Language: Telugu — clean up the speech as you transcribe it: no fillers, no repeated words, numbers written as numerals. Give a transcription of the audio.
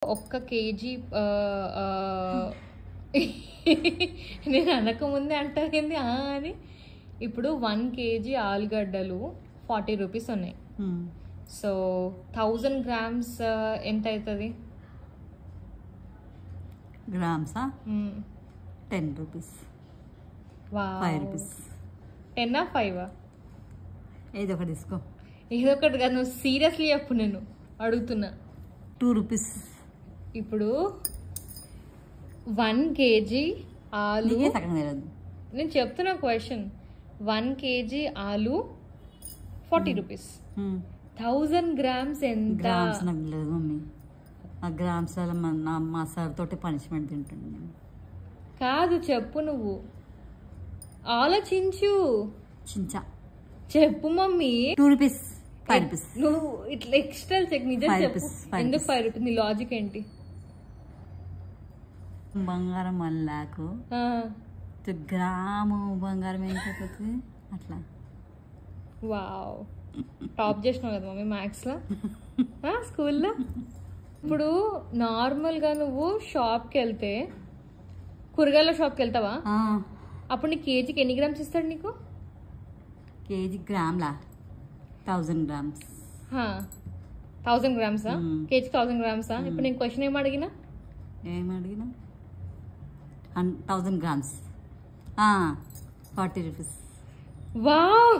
ఒక్క కేజీ నేను అనకముందే అంటాకేంది అని. ఇప్పుడు 1 kg ఆలుగడ్డలు 40 రూపీస్ ఉన్నాయి. సో 1000 grams ఎంత అవుతుంది? గ్రామ్సా 10 రూపీస్. 5 రూపీస్. 10 5 ఏదో ఒకటి తీసుకో. ఏదో ఒకటి కాదు, నువ్వు సీరియస్లీ చెప్పు, నేను అడుగుతున్నా. 2 రూపీస్. ఇప్పుడు 1 kg ఆలు, నేను చెప్తున్నా క్వశ్చన్. 1 kg ఆలు 40 రూపీస్. 1000 grams ఎంత? గ్రామ్స్ నాకు లేదు మమ్మీ. ఆ గ్రామ్స్ మా సార్ తోటి పనిష్మెంట్ తింటుండే నేను. కాదు, చెప్పు, నువ్వు ఆలోచించు. చించా చెప్పు మమ్మీ. 2 రూపీస్. 5 రూపీస్. నువ్వు ఇట్లా ఎక్స్ట్రా చెక్ నిజం చెప్పు. ఎందుకు 5 రూపీస్? నీ లాజిక్ ఏంటి? బంగారం 1 lakh, గ్రాము బంగారం ఏం చెప్పతుంది అట్లా. వావ్, టాప్ చేసినావు కదా మమ్మీ మ్యాథ్స్లో స్కూల్లో. ఇప్పుడు నార్మల్గా నువ్వు షాప్కి వెళ్తే, కూరగాయల షాప్కి వెళ్తావా? అప్పుడు నీ కేజీకి ఎన్ని గ్రామ్స్ ఇస్తాడు నీకు? KG గ్రామ్లా 1000 grams. 1000 grams కేజీకి 1000 grams. ఇప్పుడు నేను క్వశ్చన్ ఏం అడిగినా 1000 grams 40 రూపీస్. వావ్